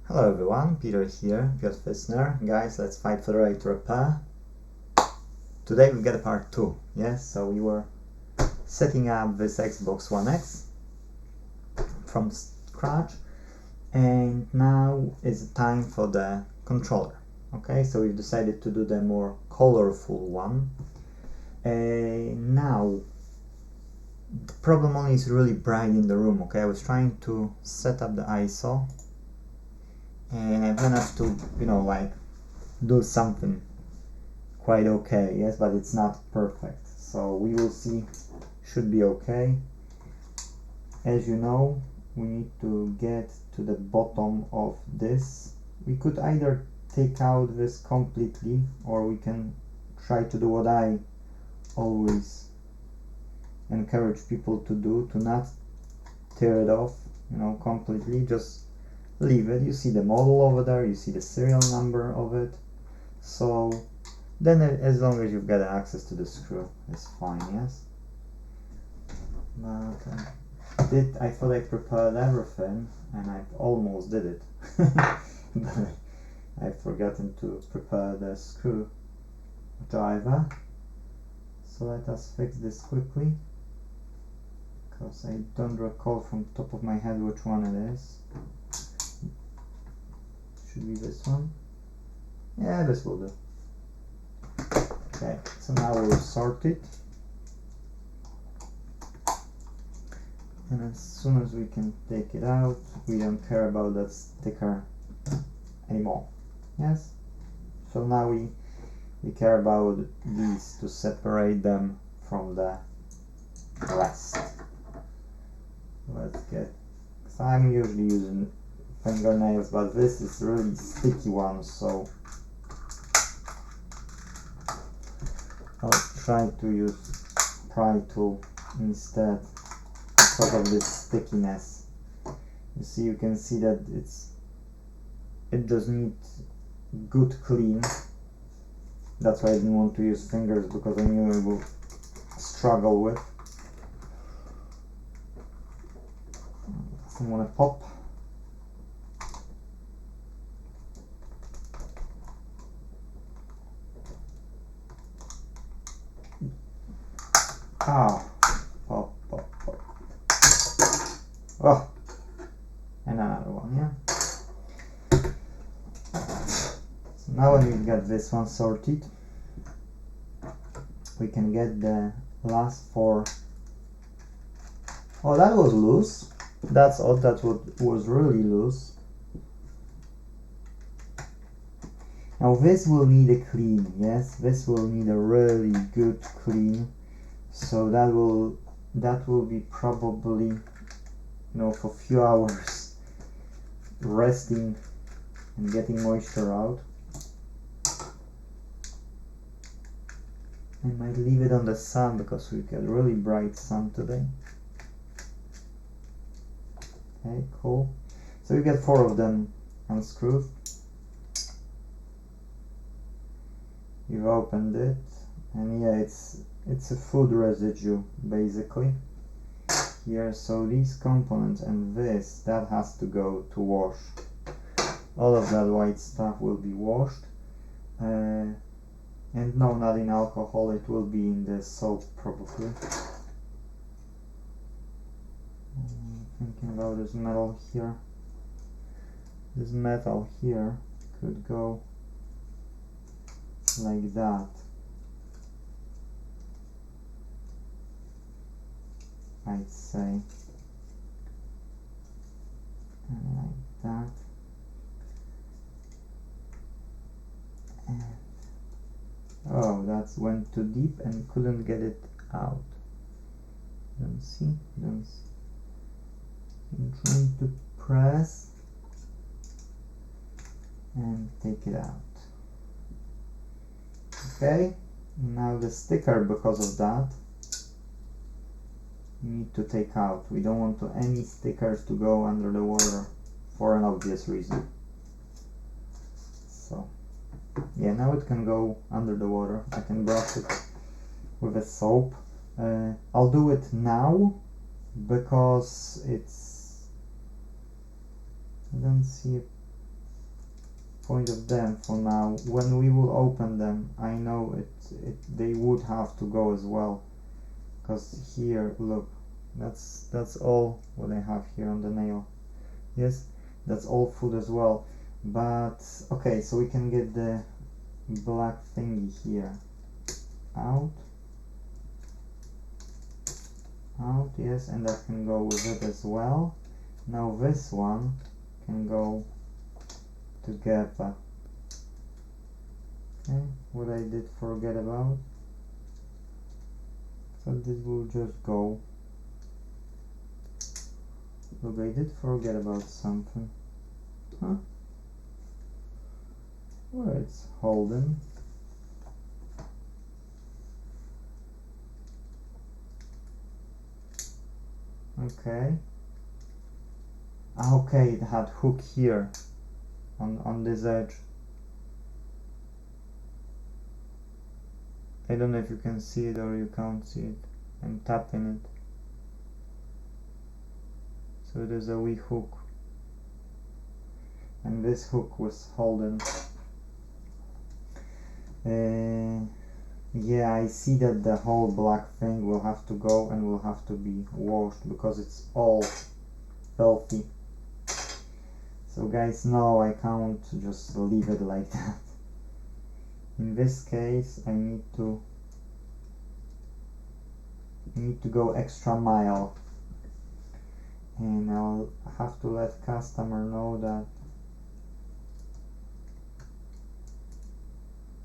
Hello everyone, Peter here, Piotr Fissner. Guys, let's fight for the right to repair. Today we get a part 2, yes? So we were setting up this Xbox One X from scratch, and now is the time for the controller. Okay, so we've decided to do the more colorful one. Now, the problem only is really bright in the room, okay? I was trying to set up the ISO, and I managed to, do something quite okay, yes, but it's not perfect. So we will see, should be okay. As you know, we need to get to the bottom of this. We could either take out this completely, or we can try to do what I always encourage people to do, to not tear it off, completely, just leave it. You see the model over there, you see the serial number of it, so then as long as you've got access to the screw, it's fine, yes? But I thought I prepared everything, and I almost did it, but I've forgotten to prepare the screw driver. So let us fix this quickly, because I don't recall from the top of my head which one it is. Should be this one. Yeah, this will do. Okay, so now we'll sort it, and as soon as we can take it out, we don't care about that sticker anymore. Yes? So now we care about these, to separate them from the rest. Let's get, because I'm usually using fingernails, but this is really sticky one, so I'll try to use pry tool instead because of this stickiness. You see, you can see that it does need good clean. That's why I didn't want to use fingers, because I knew I would struggle with. Doesn't want to pop. Ah, pop, pop, pop. Oh, and another one, yeah. So now when we've got this one sorted, we can get the last four. Oh, that was loose. That's odd, that was really loose. Now this will need a clean, yes? This will need a really good clean. So that will be probably, for a few hours resting and getting moisture out. I might leave it on the sun because we get really bright sun today. Okay, cool. So we get 4 of them unscrewed. You've opened it, and yeah, it's a food residue basically here. So these components and that has to go to wash. All of that white stuff will be washed, and no, not in alcohol, it will be in the soap probably. Thinking about this metal here. This metal here could go like that. I'd say, and like that, and oh, that went too deep and couldn't get it out. Don't see. I'm trying to press and take it out. Okay, now the sticker, because of that, we need to take out. We don't want any stickers to go under the water for an obvious reason. So yeah, now it can go under the water. I can brush it with a soap. I'll do it now because I don't see a point of them for now. When we will open them, I know they would have to go as well, because here, look, that's all what I have here on the nail. Yes, that's all food as well. But okay, so we can get the black thingy here out, yes, and that can go with it as well. Now this one can go together. Okay, what I did forget about, so this will just go. Look, I did forget about something. Huh? Where it's holding. Okay. Okay, it had hook here on this edge. I don't know if you can see it or you can't see it. I'm tapping it. So there's a wee hook. And this hook was holding. Yeah, I see that the whole black thing will have to go and will have to be washed because it's all filthy. So guys, no, I can't just leave it like that. In this case, I need to go extra mile, and I'll have to let customer know that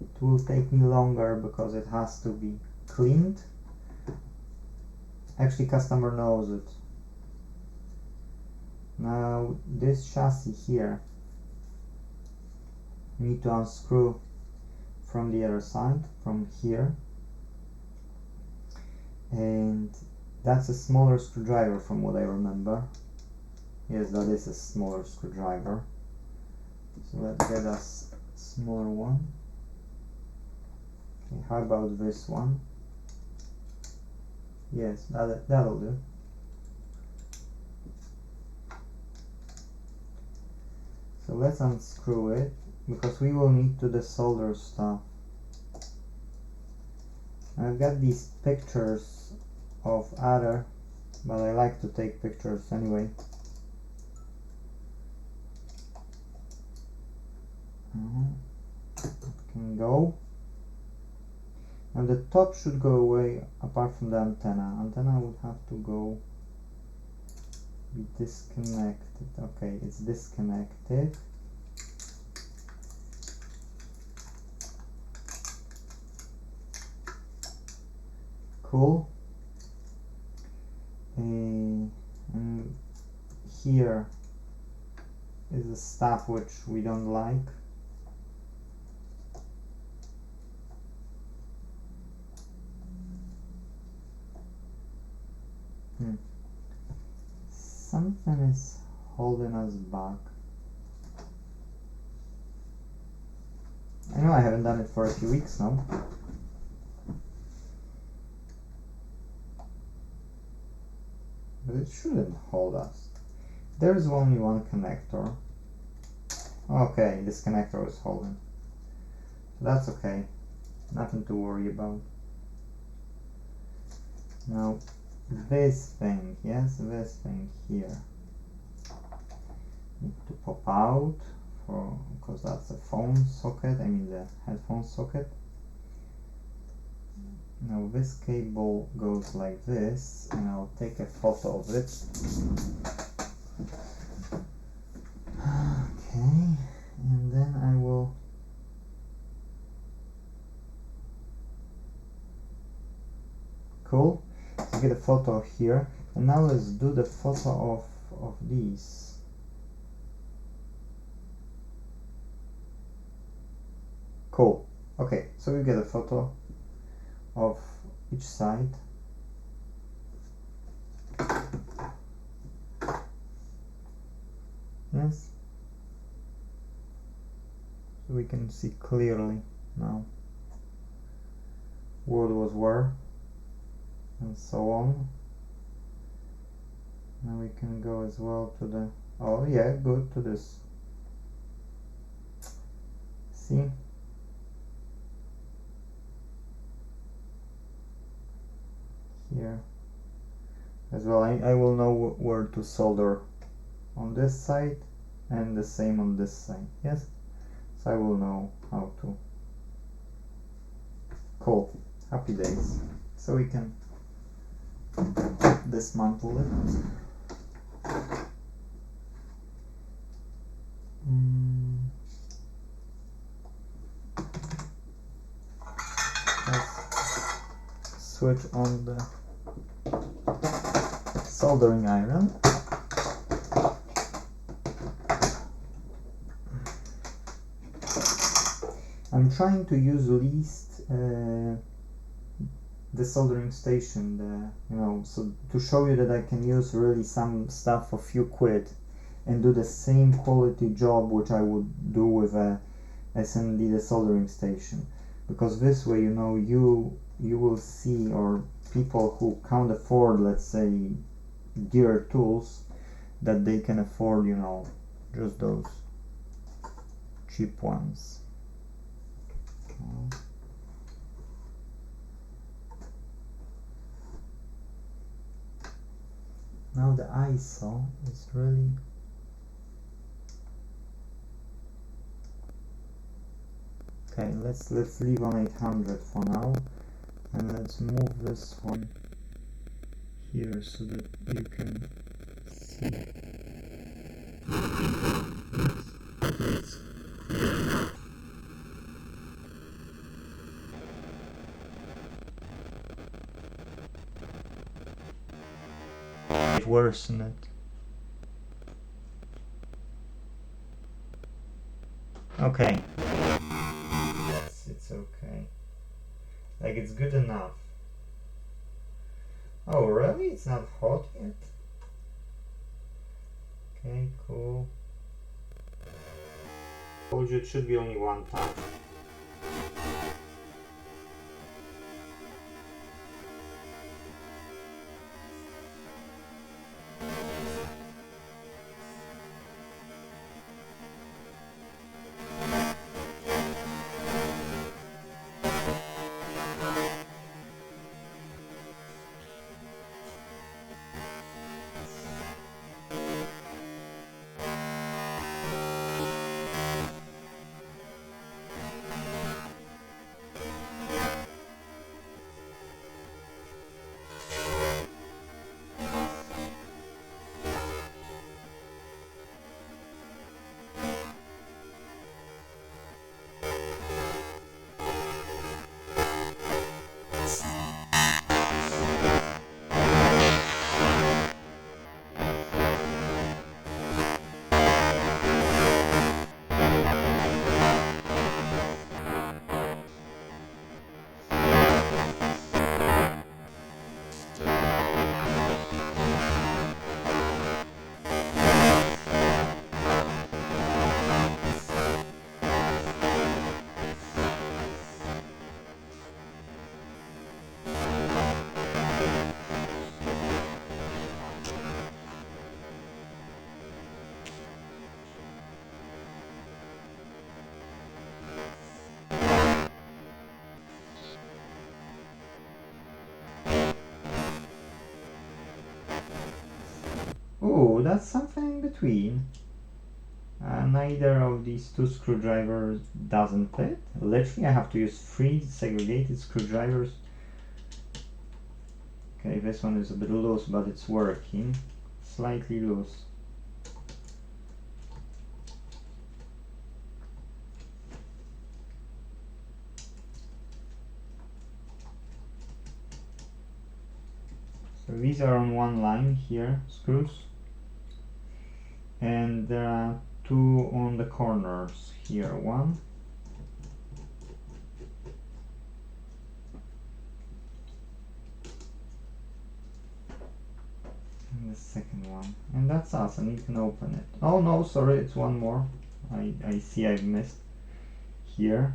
it will take me longer because it has to be cleaned. Actually, customer knows it. Now this chassis here, we need to unscrew from the other side, from here, and that's a smaller screwdriver from what I remember. Yes, that is a smaller screwdriver, so let's get us a smaller one. Okay, how about this one? Yes, that'll do. So let's unscrew it, because we will need to desolder stuff. I've got these pictures of other, but I like to take pictures anyway. It can go. Now the top should go away apart from the antenna. Antenna would have to go, be disconnected. Okay, it's disconnected. Cool. And here is the stuff which we don't like. Something is holding us back. I know I haven't done it for a few weeks now. But it shouldn't hold us. There's only one connector. Okay, this connector is holding. So that's okay. Nothing to worry about. Now this thing, yes, this thing here, need to pop out because that's a phone socket, I mean the headphone socket. Now this cable goes like this, and I'll take a photo of it. Okay, and then I will cool. So get a photo here, and now let's do the photo of these. Cool. Okay, so we get a photo of each side. Yes. So we can see clearly now what was where, and so on. Now we can go as well to the, oh yeah, good, to this see. Here as well, I will know where to solder on this side and the same on this side. Yes, so I will know how to. Cool, happy days. So we can dismantle it. Let's switch on the soldering iron. I'm trying to use least the soldering station, so to show you that I can use really some stuff for few quid and do the same quality job which I would do with a SMD, the soldering station, because this way, you will see, or people who can't afford, let's say, dear tools, that they can afford, just those cheap ones. Now the ISO is really okay. Let's leave on 800 for now, and let's move this one here so that you can see. Worsen it. Okay. Yes, it's okay. Like, it's good enough. Oh, really? It's not hot yet? Okay, cool. Told you it should be only one touch. Oh, that's something in between. Neither of these two screwdrivers doesn't fit. Literally, I have to use 3 segregated screwdrivers. Okay, this one is a bit loose, but it's working. Slightly loose. So these are on one line here, screws. And there are 2 on the corners here. 1. And the second one. And that's us, and you can open it. Oh no, sorry, it's one more. I see I've missed here.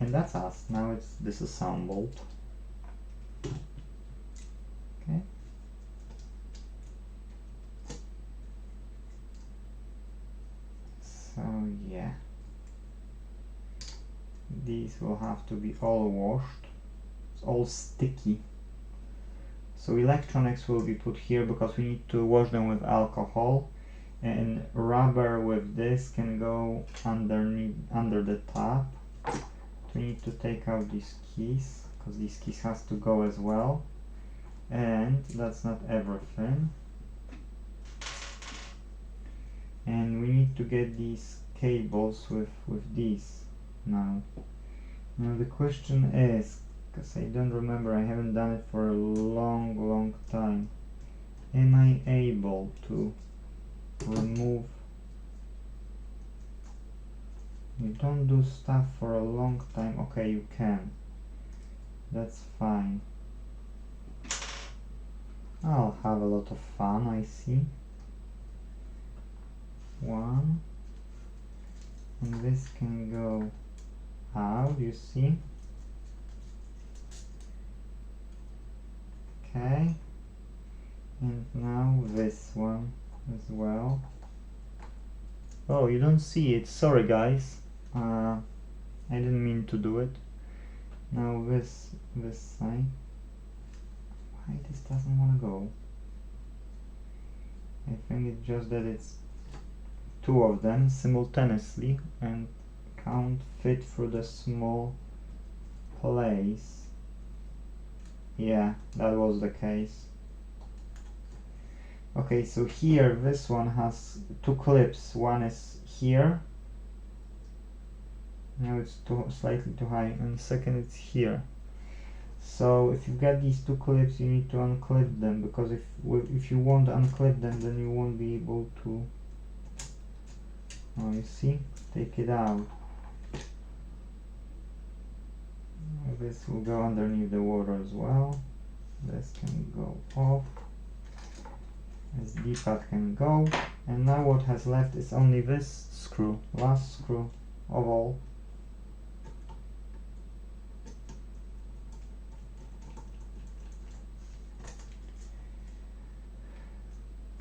And that's us. Now it's disassembled. Okay. So yeah, these will have to be all washed. It's all sticky. So electronics will be put here because we need to wash them with alcohol, and rubber with this can go underneath, under the tap. We need to take out these keys because these keys has to go as well, and that's not everything. And we need to get these cables with these now. Now the question is, because I don't remember, I haven't done it for a long time, am I able to remove? You don't do stuff for a long time. Okay, you can, that's fine. I'll have a lot of fun, I see. One, and this can go out, you see. Okay, and now this one as well. Oh, you don't see it, sorry guys, I didn't mean to do it. Now this side. Why this doesn't want to go? I think it's just that it's two of them simultaneously and can't fit through the small place. Yeah, that was the case. Okay, so here this one has two clips. One is here. Now it's slightly too high, and second it's here. So if you've got these two clips, you need to unclip them, because if you won't unclip them, then you won't be able to. Oh, you see? Take it out. This will go underneath the water as well. This can go off. This D-pad can go. And now what has left is only this screw, last screw of all.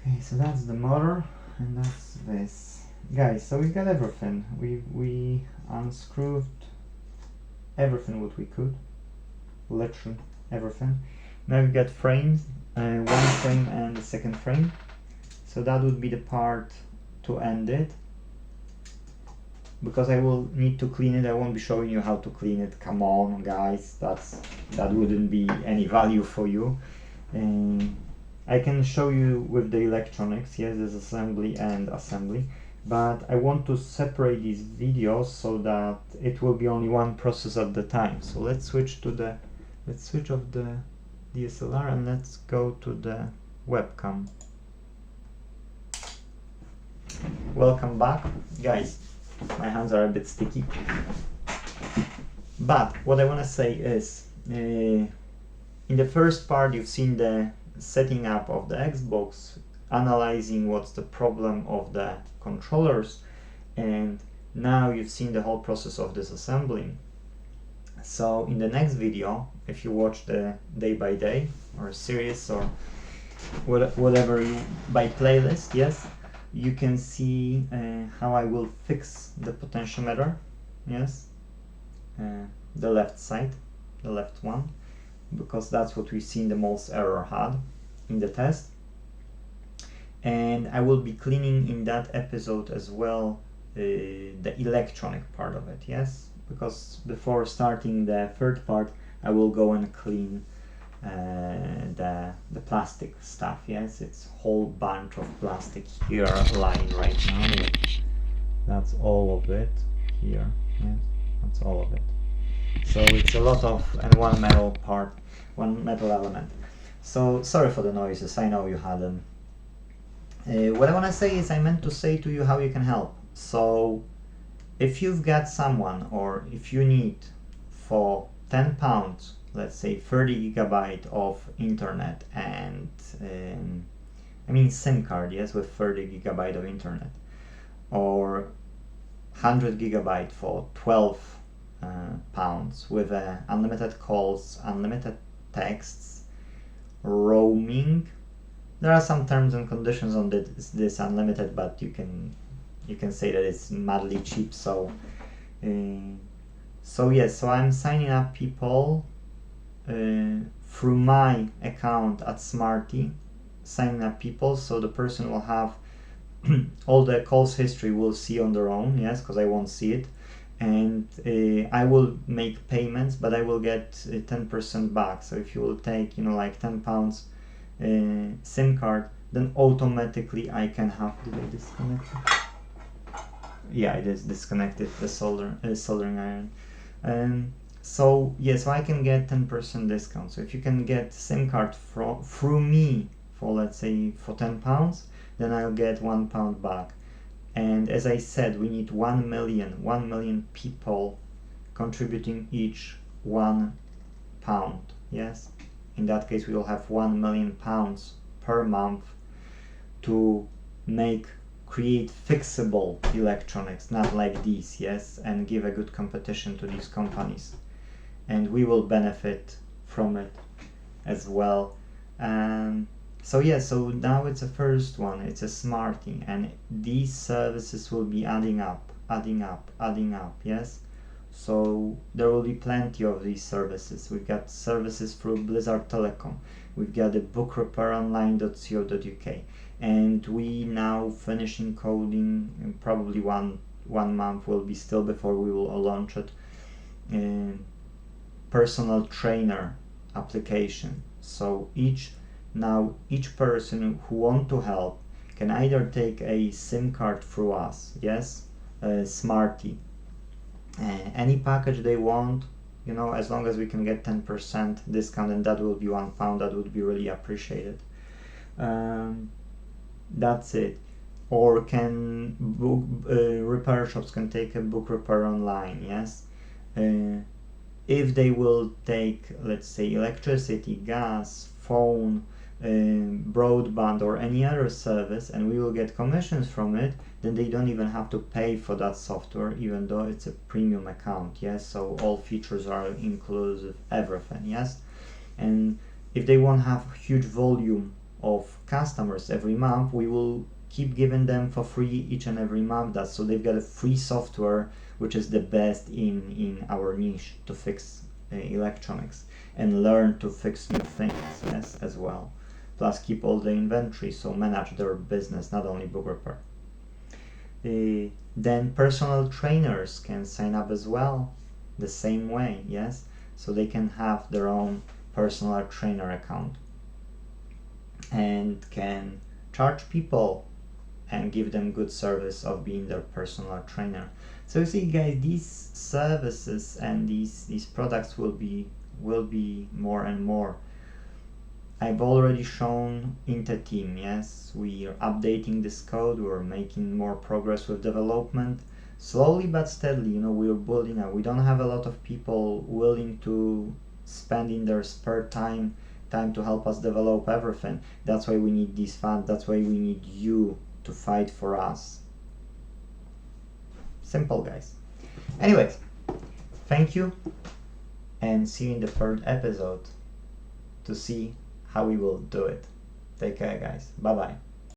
Okay, so that's the motor, and that's this. Guys, so we got everything. We unscrewed everything what we could, literally everything. Now we got frames, one frame and the second frame. So that would be the part to end it. Because I will need to clean it, I won't be showing you how to clean it. Come on, guys, that wouldn't be any value for you. I can show you with the electronics, yes, there's assembly and assembly. But I want to separate these videos so that it will be only one process at the time. So let's switch off the DSLR and let's go to the webcam. Welcome back, guys. My hands are a bit sticky. But what I want to say is, in the first part you've seen the setting up of the Xbox, analyzing what's the problem of the controllers, and now you've seen the whole process of disassembling. So in the next video, if you watch the day by day or series or whatever you by playlist, yes, you can see how I will fix the potentiometer, yes, the left side, the left one, because that's what we've seen the most error had in the test. And I will be cleaning in that episode as well the electronic part of it, yes, because before starting the third part I will go and clean the plastic stuff, yes. It's a whole bunch of plastic here lying right now. That's all of it here, yes, that's all of it. So it's a lot of, and one metal element. So sorry for the noises, I know you had them. What I want to say is, I meant to say to you how you can help. So if you've got someone, or if you need for £10, let's say 30 gigabyte of internet and I mean SIM card, yes, with 30 gigabyte of internet, or 100 gigabyte for £12 with unlimited calls, unlimited texts, roaming. There are some terms and conditions on this unlimited, but you can you can say that it's madly cheap. So yes, so I'm signing up people through my account at Smarty, signing up people, so the person will have all the calls history will see on their own, yes, because I won't see it, and I will make payments, but I will get 10% back. So if you will take, like £10 SIM card, then automatically I can have. Did I disconnect it? Yeah, I just disconnected the soldering iron. So I can get 10% discount. So if you can get SIM card through me for, let's say, for £10, then I'll get £1 back. And as I said, we need 1 million people contributing each £1. Yes, in that case we will have £1 million per month to create fixable electronics, not like these, yes, and give a good competition to these companies, and we will benefit from it as well. So now it's a first one, it's a Smarty, and these services will be adding up, yes. So there will be plenty of these services. We've got services through Blizzard Telecom, we've got the bookRepairOnline.co.uk, and we now finishing coding, and probably one month will be still before we will launch it, personal trainer application. So each person who want to help can either take a SIM card through us, yes, Smarty, any package they want, as long as we can get 10% discount, and that will be £1, that would be really appreciated. That's it. Or can repair shops can take a book repair online, yes. If they will take, let's say, electricity, gas, phone, broadband, or any other service, and we will get commissions from it, then they don't even have to pay for that software, even though it's a premium account, yes. So all features are inclusive, everything, yes. And if they won't have huge volume of customers every month, we will keep giving them for free each and every month. That's so they've got a free software which is the best in our niche to fix electronics, and learn to fix new things, yes, as well. Plus keep all the inventory, so manage their business, not only book repair. Then personal trainers can sign up as well, the same way, yes. So they can have their own personal trainer account and can charge people and give them good service of being their personal trainer. So you see, guys, these services and these products will be more and more. I've already shown Inte.Team, yes, we are updating this code, we're making more progress with development, slowly but steadily, we're building up. We don't have a lot of people willing to spend in their spare time to help us develop everything. That's why we need these funds, that's why we need you to fight for us. Simple, guys. Anyways, thank you, and see you in the third episode to see how we will do it. Take care, guys. Bye bye.